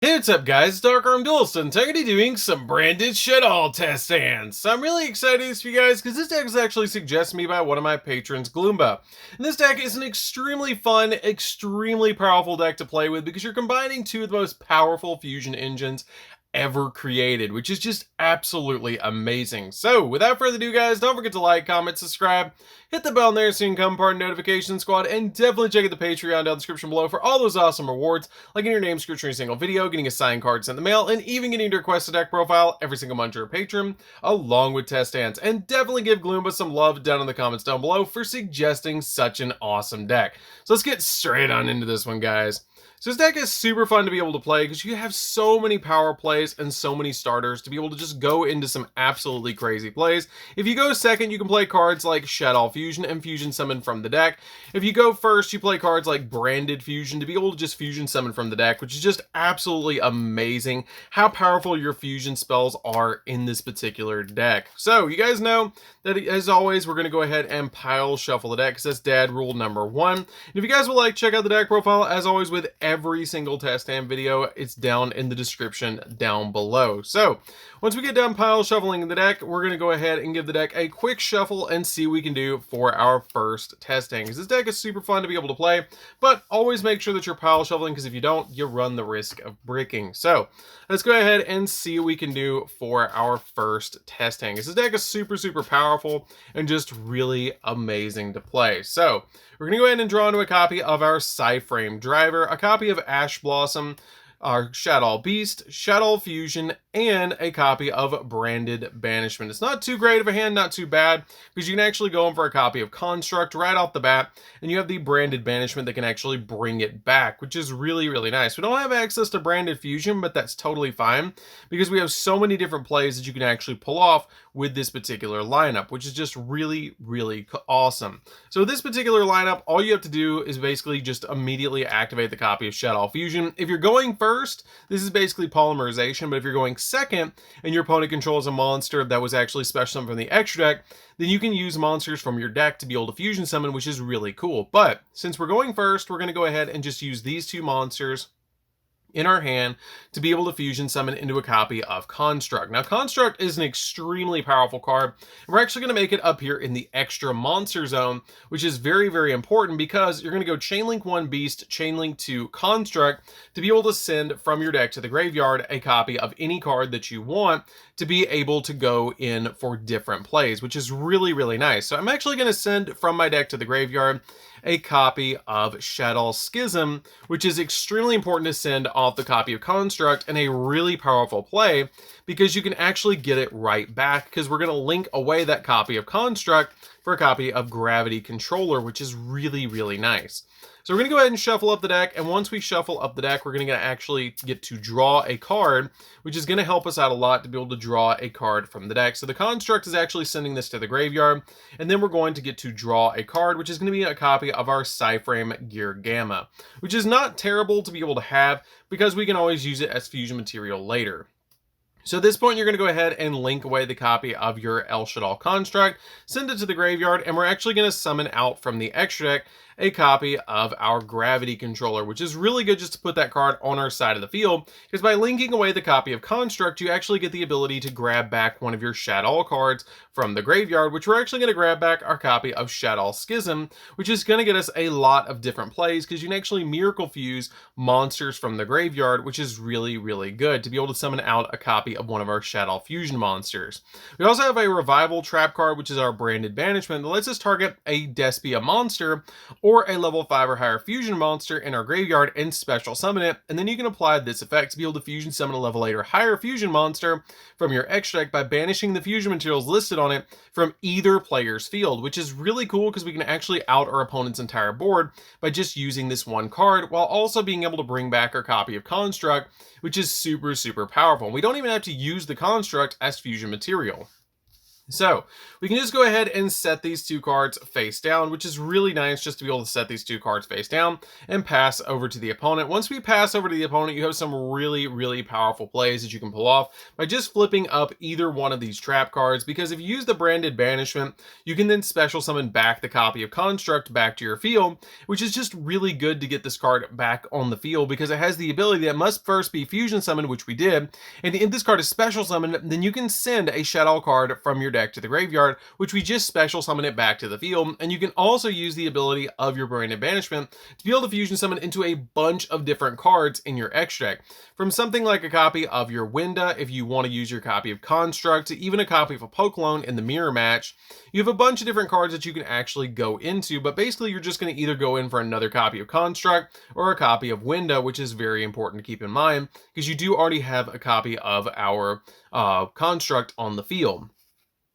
Hey, what's up guys, it's DarkArmedDuelist and I'm going to be doing some branded Shadoll test hands. So I'm really excited for you guys because this deck was actually suggested to me by one of my patrons, Gloomba. And this deck is an extremely fun, extremely powerful deck to play with because you're combining two of the most powerful fusion engines ever created, which is just absolutely amazing. So without further ado guys, don't forget to like, comment, subscribe, hit the bell in there so you can become part of the notification squad, and definitely check out the Patreon down in the description below for all those awesome rewards, like getting your name screwed in a single video, getting a signed card sent in the mail, and even getting to request a deck profile every single month you're a patron, along with test hands. And definitely give Gloomba some love down in the comments down below for suggesting such an awesome deck. So let's get straight on into this one, guys. So this deck is super fun to be able to play because you have so many power plays and so many starters to be able to just go into some absolutely crazy plays. If you go second, you can play cards like Shadoll Fusion and Fusion Summon from the deck. If you go first, you play cards like Branded Fusion to be able to just Fusion Summon from the deck, which is just absolutely amazing how powerful your fusion spells are in this particular deck. So you guys know that as always, we're going to go ahead and pile shuffle the deck because that's dad rule number one. And if you guys would like, check out the deck profile as always with every single test hand video. It's down in the description down below. So once we get done pile shuffling the deck, we're going to go ahead and give the deck a quick shuffle and see what we can do for our first test hand. Because this deck is super fun to be able to play, but always make sure that you're pile shuffling because if you don't, you run the risk of bricking. So let's go ahead and see what we can do for our first test hand. Because this deck is super powerful and just really amazing to play. So we're going to go ahead and draw into a copy of our Psy-Frame Driver, a copy of Ash Blossom, our Shaddoll Beast, Shadoll Fusion, and a copy of Branded Banishment. It's not too great of a hand, not too bad, because you can actually go in for a copy of Construct right off the bat, and you have the Branded Banishment that can actually bring it back, which is really nice. We don't have access to Branded Fusion, but that's totally fine, because we have so many different plays that you can actually pull off with this particular lineup, which is just really awesome. So this particular lineup, all you have to do is basically just immediately activate the copy of Shadoll Fusion. If you're going first, this is basically polymerization, but if you're going second and your opponent controls a monster that was actually special summoned from the extra deck, then you can use monsters from your deck to be able to fusion summon, which is really cool. But since we're going first, we're going to go ahead and just use these two monsters in our hand to be able to fusion summon into a copy of Construct. Now, Construct is an extremely powerful card. And we're actually going to make it up here in the extra monster zone, which is very important because you're going to go Chainlink 1 Beast, Chainlink 2 Construct to be able to send from your deck to the graveyard a copy of any card that you want to be able to go in for different plays, which is really nice. So I'm actually going to send from my deck to the graveyard a copy of Shadoll Schism, which is extremely important to send off the copy of Construct, and a really powerful play because you can actually get it right back because we're going to link away that copy of Construct for a copy of Gravity Controller, which is really nice. So we're going to go ahead and shuffle up the deck, and once we shuffle up the deck, we're going to actually get to draw a card, which is going to help us out a lot to be able to draw a card from the deck. So the Construct is actually sending this to the graveyard, and then we're going to get to draw a card, which is going to be a copy of our Psy-Frame Gear Gamma, which is not terrible to be able to have because we can always use it as fusion material later. So at this point, you're going to go ahead and link away the copy of your El Shaddol Construct, send it to the graveyard, and we're actually going to summon out from the extra deck a copy of our Gravity Controller, which is really good just to put that card on our side of the field, because by linking away the copy of Construct, you actually get the ability to grab back one of your Shadoll cards from the graveyard, which we're actually going to grab back our copy of Shadoll Schism, which is going to get us a lot of different plays, because you can actually Miracle Fuse monsters from the graveyard, which is really good to be able to summon out a copy of one of our Shadoll Fusion monsters. We also have a Revival Trap card, which is our Branded Banishment, that lets us target a Despia monster or a level 5 or higher fusion monster in our graveyard and special summon it, and then you can apply this effect to be able to fusion summon a level 8 or higher fusion monster from your extra deck by banishing the fusion materials listed on it from either player's field, which is really cool because we can actually out our opponent's entire board by just using this one card while also being able to bring back our copy of Construct, which is super powerful. We don't even have to use the Construct as fusion material. So we can just go ahead and set these two cards face down, which is really nice just to be able to set these two cards face down and pass over to the opponent. Once we pass over to the opponent, you have some really powerful plays that you can pull off by just flipping up either one of these trap cards, because if you use the branded banishment, you can then special summon back the copy of Construct back to your field, which is just really good to get this card back on the field because it has the ability that must first be fusion summoned, which we did, and if this card is special summoned, then you can send a Shadoll card from your deck to the graveyard, which we just special summon it back to the field. And you can also use the ability of your branded banishment to be able to fusion summon into a bunch of different cards in your extra deck, from something like a copy of your Winda if you want to use your copy of Construct, to even a copy of a Pokemon in the mirror match. You have a bunch of different cards that you can actually go into, but basically you're just going to either go in for another copy of Construct or a copy of Winda, which is very important to keep in mind because you do already have a copy of our Construct on the field.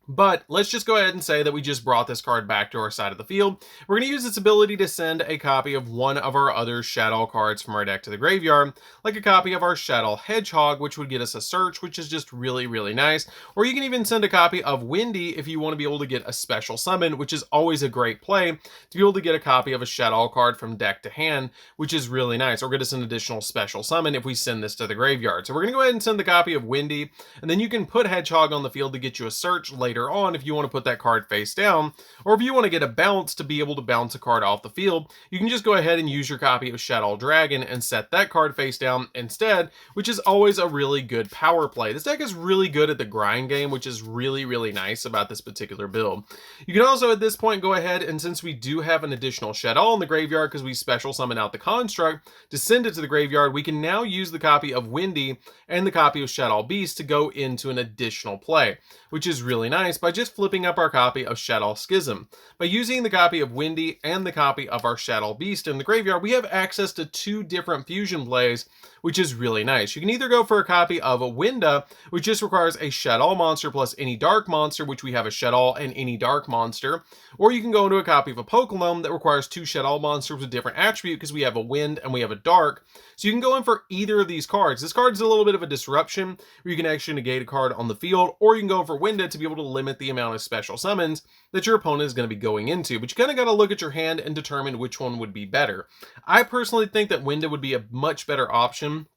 But let's just go ahead and say that we just brought this card back to our side of the field. We're going to use its ability to send a copy of one of our other Shadoll cards from our deck to the graveyard, like a copy of our Shadoll Hedgehog, which would get us a search, which is just really nice. Or you can even send a copy of Windy if you want to be able to get a special summon, which is always a great play, to be able to get a copy of a Shadoll card from deck to hand, which is really nice. Or get us an additional special summon if we send this to the graveyard. So we're going to go ahead and send the copy of Windy, and then you can put Hedgehog on the field to get you a search later on if you want to put that card face down, or if you want to get a bounce to be able to bounce a card off the field, you can just go ahead and use your copy of Shaddoll Dragon and set that card face down instead, which is always a really good power play. This deck is really good at the grind game, which is really nice about this particular build. You can also at this point go ahead and, since we do have an additional Shadoll in the graveyard because we special summon out the Construct to send it to the graveyard, we can now use the copy of Windy and the copy of Shadoll Beast to go into an additional play, which is really nice by just flipping up our copy of Shadoll Schism. By using the copy of Windy and the copy of our Shadoll Beast in the graveyard, we have access to two different fusion plays, which is really nice. You can either go for a copy of a Winda, which just requires a Shadoll monster plus any dark monster, which we have a Shadoll and any dark monster, or you can go into a copy of a Pokemon that requires two Shadoll monsters with different attribute because we have a Wind and we have a Dark. So you can go in for either of these cards. This card is a little bit of a disruption where you can actually negate a card on the field, or you can go for Winda to be able to limit the amount of special summons that your opponent is going to be going into. But you kind of got to look at your hand and determine which one would be better. I personally think that Winda would be a much better option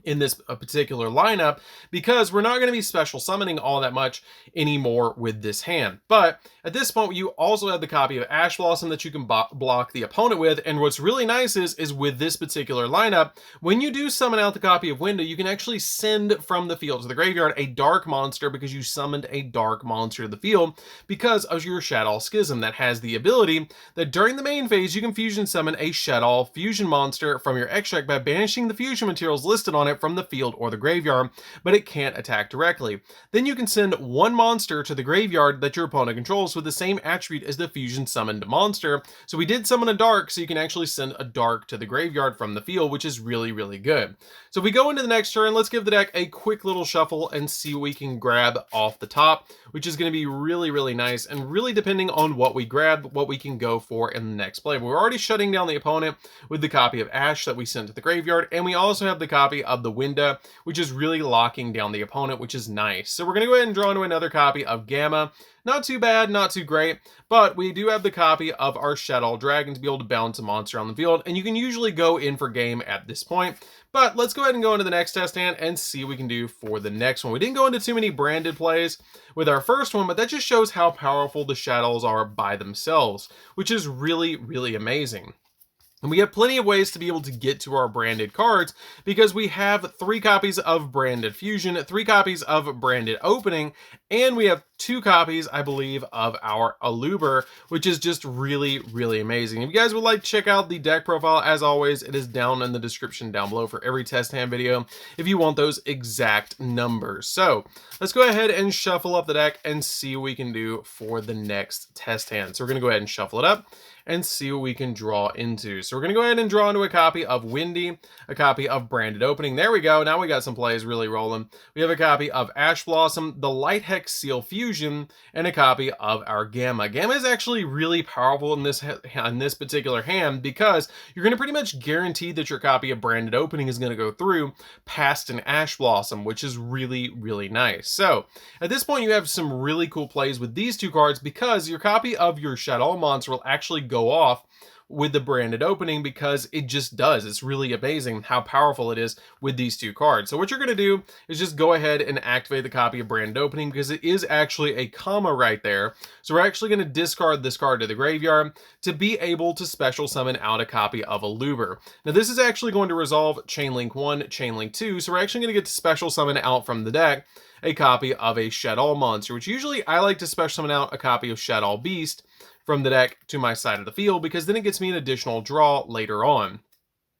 in this particular lineup because we're not going to be special summoning all that much anymore with this hand. But at this point, you also have the copy of Ash Blossom that you can block the opponent with. And what's really nice is with this particular lineup, when you do summon out the copy of Winda, you can actually send from the field to the graveyard a dark monster because you summoned a dark monster to the field because of your Shadoll Schism that has the ability that during the main phase, you can fusion summon a Shadoll fusion monster from your extract by banishing the fusion materials listed on it from the field or the graveyard, but it can't attack directly. Then you can send one monster to the graveyard that your opponent controls with the same attribute as the fusion summoned monster. So we did summon a dark, so you can actually send a dark to the graveyard from the field, which is really good. So if we go into the next turn, let's give the deck a quick little shuffle and see what we can grab off the top, which is going to be really nice, and really depending on what we grab, what we can go for in the next play. We're already shutting down the opponent with the copy of Ash that we sent to the graveyard, and we also have the copy of the Winda, which is really locking down the opponent, which is nice. So we're going to go ahead and draw into another copy of Gamma. Not too bad, not too great, but we do have the copy of our Shadoll Dragon to be able to bounce a monster on the field, and you can usually go in for game at this point. But let's go ahead and go into the next test hand and see what we can do for the next one. We didn't go into too many branded plays with our first one, but that just shows how powerful the Shadolls are by themselves, which is really amazing. And we have plenty of ways to be able to get to our branded cards because we have 3 copies of branded fusion, 3 copies of branded opening, and we have 2 copies, I believe, of our Aluber, which is just really amazing. If you guys would like to check out the deck profile, as always, it is down in the description down below for every test hand video if you want those exact numbers. So let's go ahead and shuffle up the deck and see what we can do for the next test hand. So we're going to go ahead and shuffle it up. and see what we can draw into. So we're going to go ahead and draw into a copy of Windy, a copy of Branded Opening. There we go. Now we got some plays really rolling. We have a copy of Ash Blossom, the Light Hex Seal Fusion, and a copy of our Gamma. Gamma is actually really powerful in this particular hand because you're going to pretty much guarantee that your copy of Branded Opening is going to go through past an Ash Blossom, which is really, really nice. So at this point, you have some really cool plays with these two cards because your copy of your Shadoll monster will actually go off with the Branded Opening because it just does. It's really amazing how powerful it is with these two cards. So what you're going to do is just go ahead and activate the copy of Branded Opening because it is actually a comma right there. So we're actually going to discard this card to the graveyard to be able to special summon out a copy of a Loober. Now this is actually going to resolve Chainlink 1, Chainlink 2, so we're actually going to get to special summon out from the deck a copy of a Shadoll monster, which usually I like to special summon out a copy of Shadoll Beast from the deck to my side of the field because then it gets me an additional draw later on.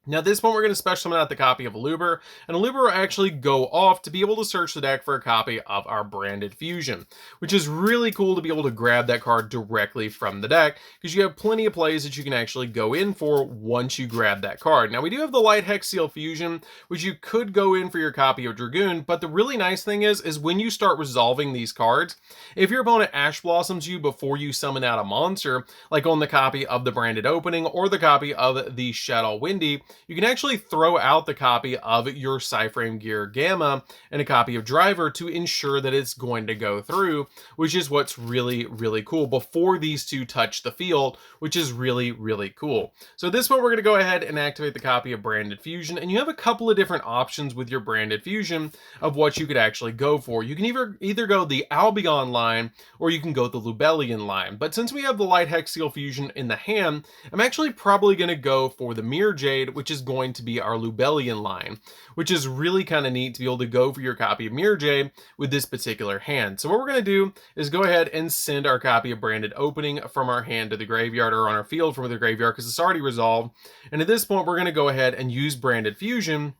Now at this one, we're going to special summon out the copy of a Loober, and a Loober will actually go off to be able to search the deck for a copy of our Branded Fusion, which is really cool to be able to grab that card directly from the deck because you have plenty of plays that you can actually go in for once you grab that card. Now we do have the Light Hex Seal Fusion, which you could go in for your copy of Dragoon, but the really nice thing is when you start resolving these cards, if your opponent Ash Blossoms you before you summon out a monster, like on the copy of the Branded Opening or the copy of the Shadoll Windy, you can actually throw out the copy of your Psyframe Gear Gamma and a copy of Driver to ensure that it's going to go through, which is what's really, really cool before these two touch the field, which is really, really cool. So this one, we're going to go ahead and activate the copy of Branded Fusion, and you have a couple of different options with your Branded Fusion of what you could actually go for. You can either go the Albion line or you can go the Lubellian line, but since we have the Light Hex Seal Fusion in the hand, I'm actually probably going to go for the Mirror Jade, which is going to be our Lubellian line, which is really kind of neat to be able to go for your copy of Mirror Jade with this particular hand. So what we're going to do is go ahead and send our copy of Branded Opening from our hand to the graveyard, or on our field from the graveyard because it's already resolved. And at this point, we're going to go ahead and use Branded Fusion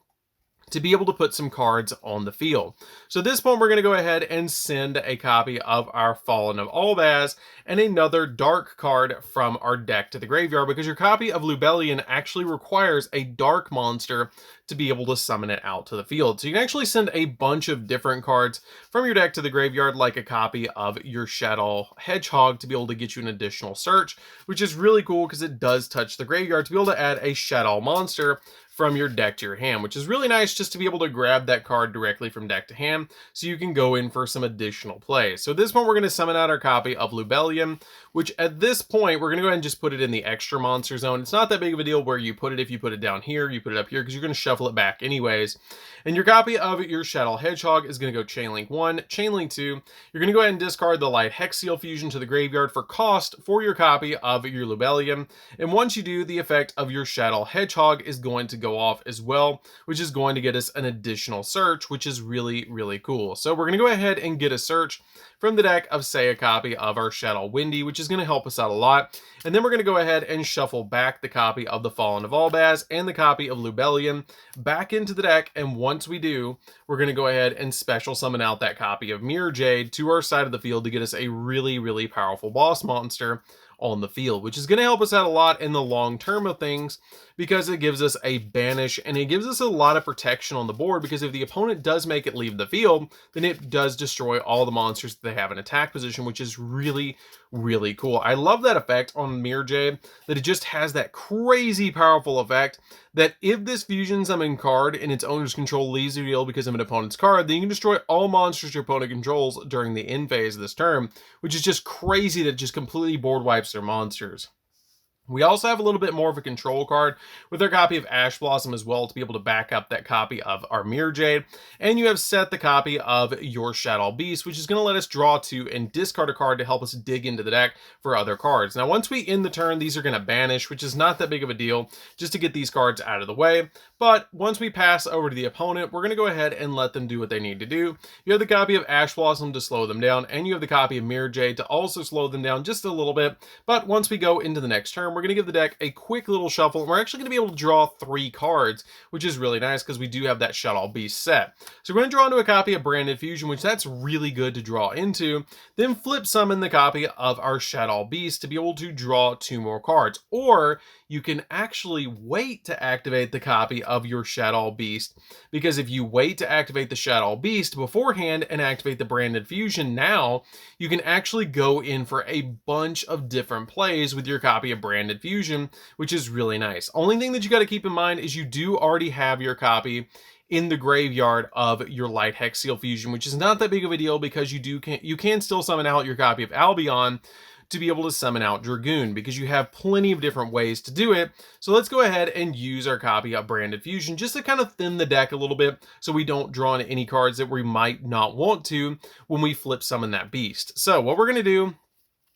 to be able to put some cards on the field. So at this point, we're going to go ahead and send a copy of our Fallen of Albaz and another dark card from our deck to the graveyard because your copy of Lubellian actually requires a dark monster to be able to summon it out to the field. So you can actually send a bunch of different cards from your deck to the graveyard, like a copy of your Shadoll Hedgehog to be able to get you an additional search, which is really cool because it does touch the graveyard to be able to add a Shadoll monster from your deck to your hand, which is really nice just to be able to grab that card directly from deck to hand so you can go in for some additional plays. So at this point, we're going to summon out our copy of Lubellian, which at this point, we're going to go ahead and just put it in the extra monster zone. It's not that big of a deal where you put it, if you put it down here, you put it up here, because you're going to shuffle it back anyways. And your copy of your Shadoll Hedgehog is going to go Chainlink 1, Chainlink 2. You're going to go ahead and discard the Light Hex Seal Fusion to the graveyard for cost for your copy of your Lubellian. And once you do, the effect of your Shadoll Hedgehog is going to go off as well, which is going to get us an additional search, which is really, really cool. So we're going to go ahead and get a search from the deck of, say, a copy of our Shadoll Windy, which is going to help us out a lot. And then we're going to go ahead and shuffle back the copy of the Fallen of Albaz and the copy of Lubellian back into the deck. And once we do, we're going to go ahead and special summon out that copy of Mirror Jade to our side of the field to get us a really, really powerful boss monster on the field, which is going to help us out a lot in the long term of things because it gives us a banish and it gives us a lot of protection on the board, because if the opponent does make it leave the field, then it does destroy all the monsters that they have in attack position, which is really, really cool. I love that effect on Mirror Jade, that it just has that crazy powerful effect that if this fusion summon card in its owner's control leaves the field because of an opponent's card, then you can destroy all monsters your opponent controls during the end phase of this turn, which is just crazy that just completely board wipes their monsters. We also have a little bit more of a control card with our copy of Ash Blossom as well to be able to back up that copy of our Mirror Jade. And you have set the copy of your Shadoll Beast, which is going to let us draw 2 and discard a card to help us dig into the deck for other cards. Now, once we end the turn, these are going to banish, which is not that big of a deal, just to get these cards out of the way. But once we pass over to the opponent, we're going to go ahead and let them do what they need to do. You have the copy of Ash Blossom to slow them down, and you have the copy of Mirror Jade to also slow them down just a little bit. But once we go into the next turn, turn, we're going to give the deck a quick little shuffle, and we're actually going to be able to draw 3 cards, which is really nice because we do have that Shadoll Beast set. So we're going to draw into a copy of Branded Fusion, which that's really good to draw into, then flip summon the copy of our Shadoll Beast to be able to draw 2 more cards. Or you can actually wait to activate the copy of your Shadoll Beast, because if you wait to activate the Shadoll Beast beforehand and activate the Branded Fusion now, you can actually go in for a bunch of different plays with your copy of Branded Fusion, which is really nice. Only thing that you got to keep in mind is you do already have your copy in the graveyard of your Light Hex Seal Fusion, which is not that big of a deal because you can still summon out your copy of Albion to be able to summon out Dragoon, because you have plenty of different ways to do it. So let's go ahead and use our copy of Branded Fusion just to kind of thin the deck a little bit so we don't draw in any cards that we might not want to when we flip summon that beast. So what we're going to do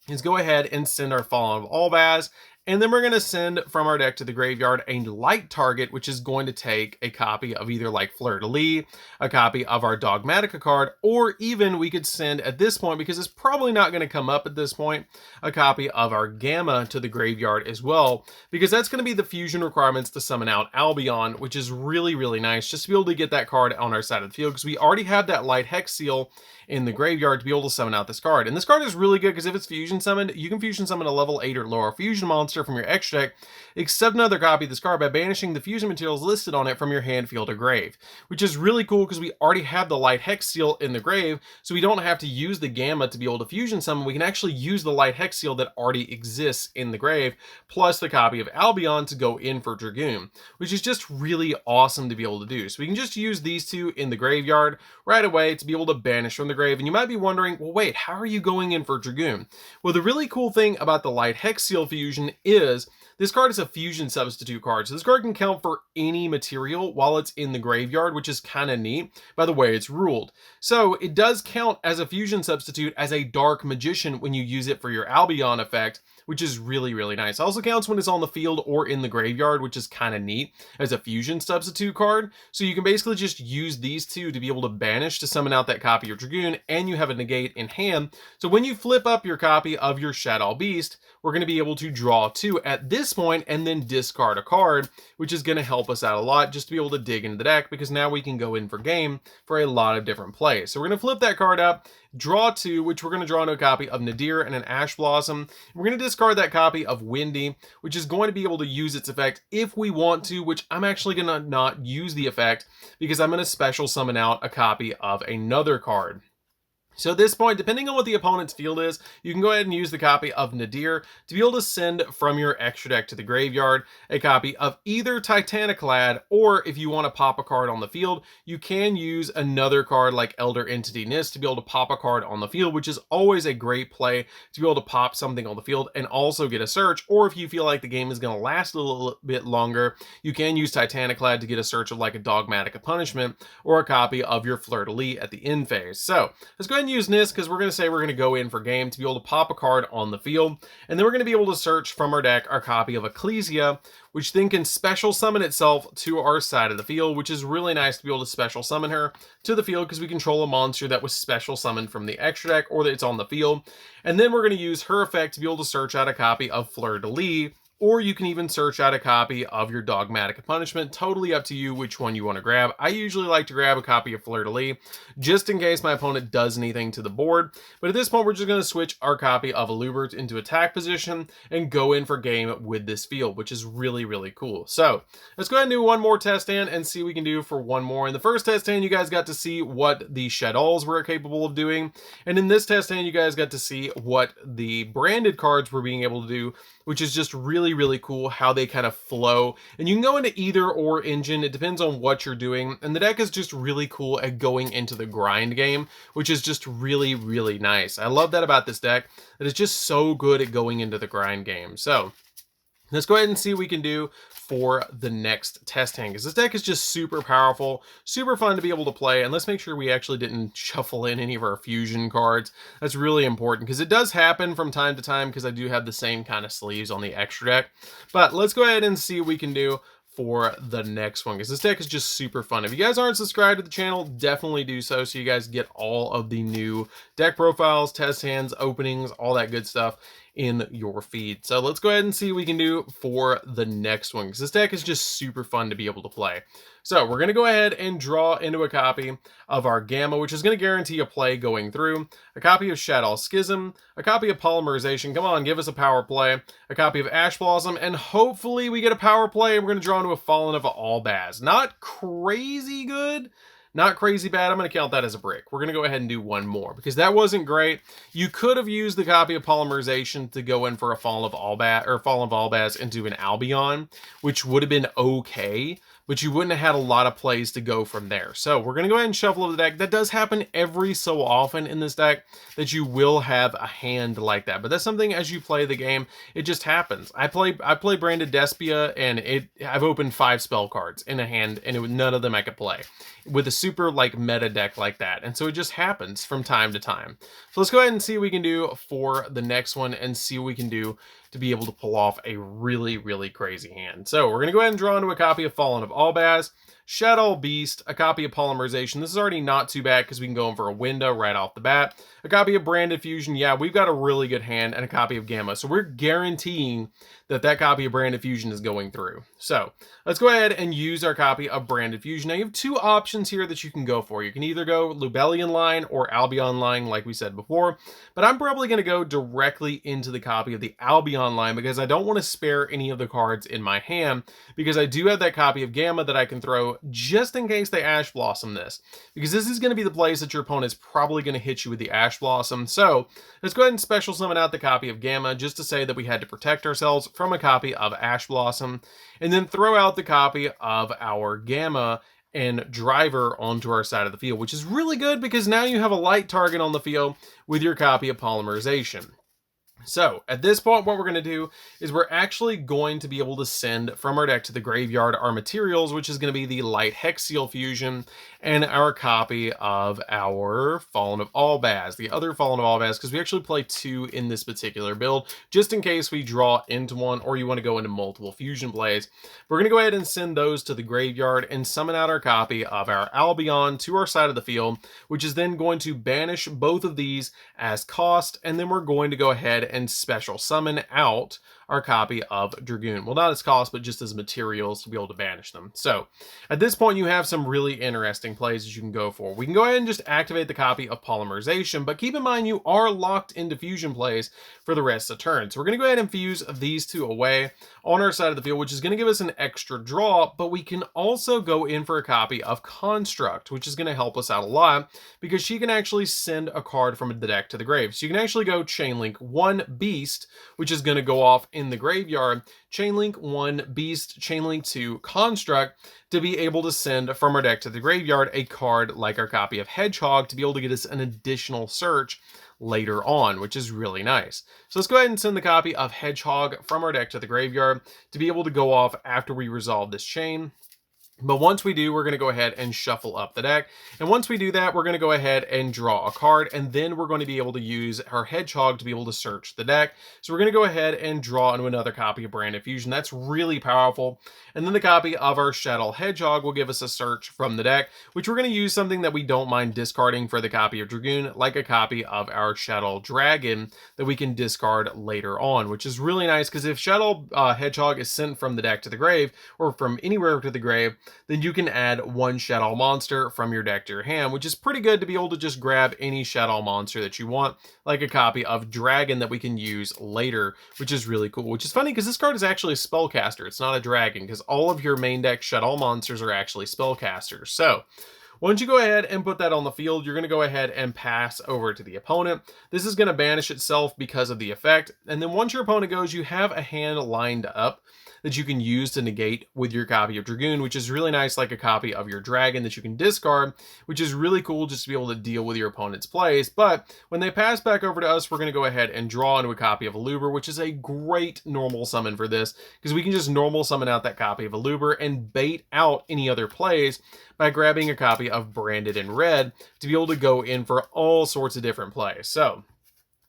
is go ahead and send our Fallen of Albaz, and then we're going to send from our deck to the graveyard a light target, which is going to take a copy of either like Fleur-de-Lis, a copy of our Dogmatica card, or even we could send at this point, because it's probably not going to come up at this point, a copy of our Gamma to the graveyard as well, because that's going to be the fusion requirements to summon out Albion, which is really, really nice just to be able to get that card on our side of the field, because we already have that Light Hex Seal in the graveyard to be able to summon out this card. And this card is really good because if it's fusion summoned, you can fusion summon a level 8 or lower fusion monster from your extra deck, except another copy of this card by banishing the fusion materials listed on it from your hand, field, or grave, which is really cool because we already have the Light Hex Seal in the grave, so we don't have to use the Gamma to be able to fusion summon. We can actually use the Light Hex Seal that already exists in the grave, plus the copy of Albion to go in for Dragoon, which is just really awesome to be able to do. So we can just use these 2 in the graveyard right away to be able to banish from the grave. And you might be wondering, well, wait, how are you going in for Dragoon? Well, the really cool thing about the Light Hex Seal Fusion is this card is a fusion substitute card. So this card can count for any material while it's in the graveyard, which is kind of neat by the way it's ruled. So it does count as a fusion substitute as a Dark Magician when you use it for your Albion effect, which is really, really nice. It also counts when it's on the field or in the graveyard, which is kind of neat as a fusion substitute card. So you can basically just use these 2 to be able to banish to summon out that copy of Dragoon, and you have a negate in hand. So when you flip up your copy of your Shadoll Beast, we're going to be able to draw 2 at this point and then discard a card, which is going to help us out a lot just to be able to dig into the deck, because now we can go in for game for a lot of different plays. So we're going to flip that card up, draw 2, which we're going to draw into a copy of Nadir and an Ash Blossom. We're going to discard that copy of Windy, which is going to be able to use its effect if we want to, which I'm actually going to not use the effect because I'm going to special summon out a copy of another card. So at this point, depending on what the opponent's field is, you can go ahead and use the copy of Nadir to be able to send from your extra deck to the graveyard a copy of either Titaniclad, or if you want to pop a card on the field, you can use another card like Elder Entity Nist to be able to pop a card on the field, which is always a great play to be able to pop something on the field and also get a search. Or if you feel like the game is going to last a little bit longer, you can use Titaniclad to get a search of like a Dogmatica Punishment or a copy of your Fleur-de-Lis at the end phase. So let's go ahead and use this because we're going to say we're going to go in for game to be able to pop a card on the field, and then we're going to be able to search from our deck our copy of Ecclesia, which then can special summon itself to our side of the field, which is really nice to be able to special summon her to the field because we control a monster that was special summoned from the extra deck or that it's on the field. And then we're going to use her effect to be able to search out a copy of Fleur-de-Lis, or you can even search out a copy of your Dogmatica Punishment. Totally up to you which one you want to grab. I usually like to grab a copy of Fleur-de-Lis just in case my opponent does anything to the board. But at this point, we're just going to switch our copy of Alubert into attack position and go in for game with this field, which is really, really cool. So let's go ahead and do one more test stand and see what we can do for one more. In the first test stand, you guys got to see what the Shadolls were capable of doing. And in this test stand, you guys got to see what the branded cards were being able to do, which is just really, really cool how they kind of flow. And you can go into either or engine. It depends on what you're doing. And the deck is just really cool at going into the grind game, which is just really, really nice. I love that about this deck, that it's just so good at going into the grind game. So let's go ahead and see what we can do for the next test hand, because this deck is just super powerful, super fun to be able to play. And let's make sure we actually didn't shuffle in any of our fusion cards. That's really important because it does happen from time to time, because I do have the same kind of sleeves on the extra deck. But let's go ahead and see what we can do for the next one, because this deck is just super fun. If you guys aren't subscribed to the channel, definitely do so you guys get all of the new deck profiles, test hands, openings, all that good stuff in your feed. So let's go ahead and see what we can do for the next one, because this deck is just super fun to be able to play. So we're going to go ahead and draw into a copy of our Gamma, which is going to guarantee a play going through, a copy of Shaddoll Schism, a copy of Polymerization, come on, give us a power play, a copy of Ash Blossom, and hopefully we get a power play and we're going to draw into a Fallen of Albaz. Not crazy good, not crazy bad. I'm going to count that as a brick. We're going to go ahead and do one more because that wasn't great. You could have used the copy of Polymerization to go in for a Fallen of Albaz into an Albion, which would have been okay, but you wouldn't have had a lot of plays to go from there. So we're going to go ahead and shuffle up the deck. That does happen every so often in this deck, that you will have a hand like that. But that's something as you play the game, it just happens. I play Branded Despia, and I've opened 5 spell cards in a hand, and none of them I could play with a super like meta deck like that. And so it just happens from time to time. So let's go ahead and see what we can do for the next one and see what we can do to be able to pull off a really, really crazy hand. So we're going to go ahead and draw into a copy of Fallen of Albaz, Shadoll Beast, a copy of Polymerization. This is already not too bad because we can go in for a window right off the bat. A copy of Branded Fusion. Yeah, we've got a really good hand, and a copy of Gamma. So we're guaranteeing that that copy of Branded Fusion is going through. So let's go ahead and use our copy of Branded Fusion. Now you have 2 options here that you can go for. You can either go Lubellian line or Albion line, like we said before, but I'm probably going to go directly into the copy of the Albion line because I don't want to spare any of the cards in my hand, because I do have that copy of Gamma that I can throw just in case they Ash Blossom this, because this is going to be the place that your opponent's probably going to hit you with the Ash Blossom. So let's go ahead and special summon out the copy of Gamma just to say that we had to protect ourselves from a copy of Ash Blossom, and then throw out the copy of our Gamma and Driver onto our side of the field, which is really good because now you have a light target on the field with your copy of Polymerization. So at this point, what we're going to do is we're actually going to be able to send from our deck to the graveyard our materials, which is going to be the Light Hex Seal Fusion and our copy of our Fallen of Albaz, the other Fallen of Albaz, because we actually play 2 in this particular build, just in case we draw into one or you want to go into multiple fusion plays. We're going to go ahead and send those to the graveyard and summon out our copy of our Albion to our side of the field, which is then going to banish both of these as cost, and then we're going to go ahead and special summon out our copy of Dragoon. Well, not as cost, but just as materials to be able to banish them. So at this point, you have some really interesting plays that you can go for. We can go ahead and just activate the copy of Polymerization, but keep in mind you are locked into fusion plays for the rest of the turn. So we're going to go ahead and fuse these 2 away on our side of the field, which is going to give us an extra draw, but we can also go in for a copy of Construct, which is going to help us out a lot because she can actually send a card from the deck to the grave. So you can actually go Chainlink 1 Beast, which is going to go off in the graveyard, Chainlink 1 Beast, Chainlink 2 Construct, to be able to send from our deck to the graveyard a card like our copy of Hedgehog to be able to get us an additional search later on, which is really nice. So let's go ahead and send the copy of Hedgehog from our deck to the graveyard to be able to go off after we resolve this chain. But once we do, we're going to go ahead and shuffle up the deck. And once we do that, we're going to go ahead and draw a card. And then we're going to be able to use our Hedgehog to be able to search the deck. So we're going to go ahead and draw into another copy of Branded Fusion. That's really powerful. And then the copy of our Shadoll Hedgehog will give us a search from the deck, which we're going to use something that we don't mind discarding for the copy of Dragoon, like a copy of our Shadoll Dragon that we can discard later on, which is really nice because if Shadoll Hedgehog is sent from the deck to the grave, or from anywhere to the grave, then you can add 1 Shadoll monster from your deck to your hand, which is pretty good to be able to just grab any Shadoll monster that you want, like a copy of Dragon that we can use later, which is really cool. Which is funny because this card is actually a spellcaster. It's not a dragon, because all of your main deck Shadoll monsters are actually spellcasters. So once you go ahead and put that on the field, you're going to go ahead and pass over to the opponent. This is going to banish itself because of the effect. And then once your opponent goes, you have a hand lined up that you can use to negate with your copy of Dragoon, which is really nice, like a copy of your Dragon that you can discard, which is really cool just to be able to deal with your opponent's plays. But when they pass back over to us, we're going to go ahead and draw into a copy of Aluber, which is a great normal summon for this, because we can just normal summon out that copy of Aluber and bait out any other plays by grabbing a copy of Branded in Red to be able to go in for all sorts of different plays. So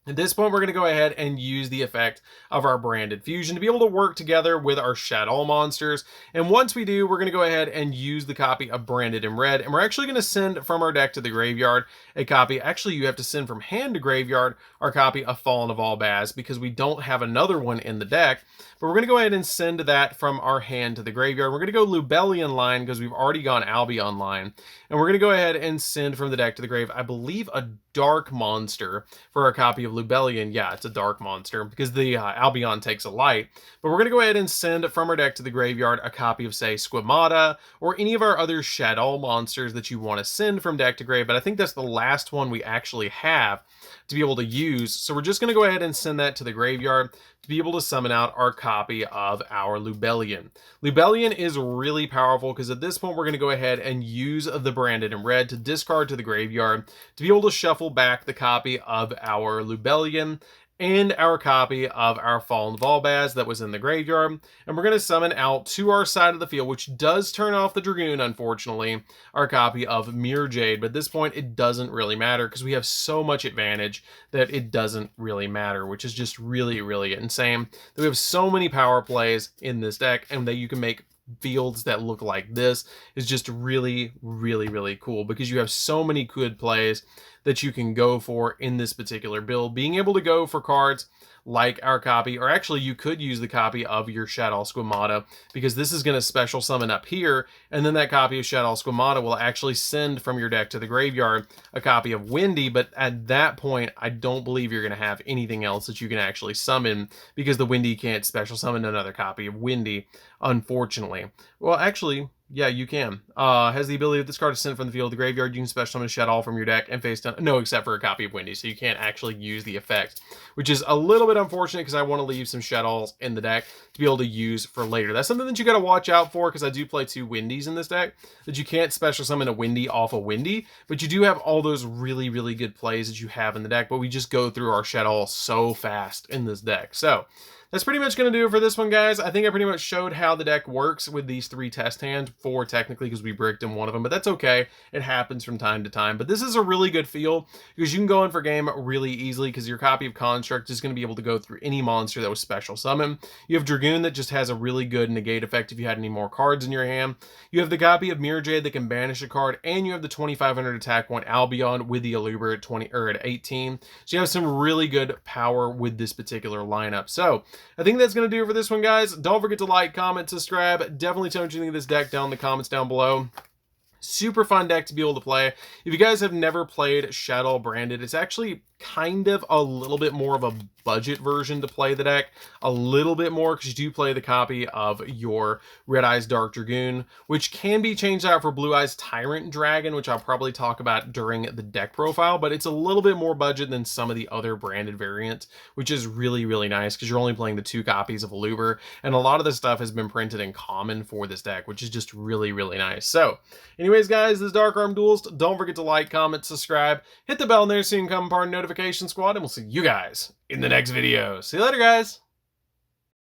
At this point, we're going to go ahead and use the effect of our branded fusion to be able to work together with our Shadoll monsters. And once we do, we're going to go ahead and use the copy of Branded in Red. And we're actually going to send from our deck to the graveyard a copy. Actually, you have to send from hand to graveyard our copy of Fallen of All Baz because we don't have another one in the deck. But we're going to go ahead and send that from our hand to the graveyard. We're going to go Lubellion line because we've already gone Albion line. And we're going to go ahead and send from the deck to the grave, I believe, a dark monster for our copy of Lubellion. Yeah, it's a dark monster because the Albion takes a light. But we're going to go ahead and send from our deck to the graveyard a copy of, say, Squamata or any of our other Shadoll monsters that you want to send from deck to grave. But I think that's the last one we actually have to be able to use. So we're just going to go ahead and send that to the graveyard to be able to summon out our copy of our Lubellion. Lubellion is really powerful because at this point we're going to go ahead and use the Branded in Red to discard to the graveyard to be able to shuffle back the copy of our Lubellion and our copy of our Fallen of All Baz that was in the graveyard. And we're going to summon out to our side of the field, which does turn off the Dragoon, unfortunately, our copy of Mirror Jade. But at this point, it doesn't really matter because we have so much advantage that it doesn't really matter, which is just really, really insane. That we have so many power plays in this deck and that you can make fields that look like this is just really, really, really cool because you have so many good plays that you can go for in this particular build. Being able to go for cards like our copy, or actually you could use the copy of your Shadoll Squamata because this is going to special summon up here, and then that copy of Shadoll Squamata will actually send from your deck to the graveyard a copy of Windy, but at that point I don't believe you're going to have anything else that you can actually summon because the Windy can't special summon another copy of Windy, unfortunately. Well, actually, yeah, you can. Has the ability, if this card is sent from the field to the graveyard, you can special summon Shadoll from your deck and face down. No, except for a copy of Windy, so you can't actually use the effect, which is a little bit unfortunate because I want to leave some Shadolls in the deck to be able to use for later. That's something that you got to watch out for because I do play 2 Windies in this deck, that you can't special summon a Windy off a Windy, but you do have all those really, really good plays that you have in the deck, but we just go through our Shadoll so fast in this deck. So that's pretty much going to do it for this one, guys. I think I pretty much showed how the deck works with these 3 test hands, 4 technically because we bricked in one of them, but that's okay. It happens from time to time. But this is a really good feel because you can go in for game really easily because your copy of Construct is going to be able to go through any monster that was special summoned. You have Dragoon that just has a really good negate effect if you had any more cards in your hand. You have the copy of Mirror Jade that can banish a card, and you have the 2,500 attack point Albion with the Aluber at 20 or at 18. So you have some really good power with this particular lineup. So I think that's going to do it for this one, guys. Don't forget to like, comment, subscribe. Definitely tell me what you think of this deck down in the comments down below. Super fun deck to be able to play. If you guys have never played Shadoll Branded, it's actually kind of a little bit more of a budget version to play the deck. A little bit more because you do play the copy of your Red Eyes Dark Dragoon, which can be changed out for Blue Eyes Tyrant Dragon, which I'll probably talk about during the deck profile, but it's a little bit more budget than some of the other branded variants, which is really, really nice because you're only playing the 2 copies of Aluber, and a lot of this stuff has been printed in common for this deck, which is just really, really nice. So anyways, guys, this is DarkArmedDuelist. Don't forget to like, comment, subscribe, hit the bell in there so you can come part of the notification squad, and we'll see you guys in the next video. See you later, guys.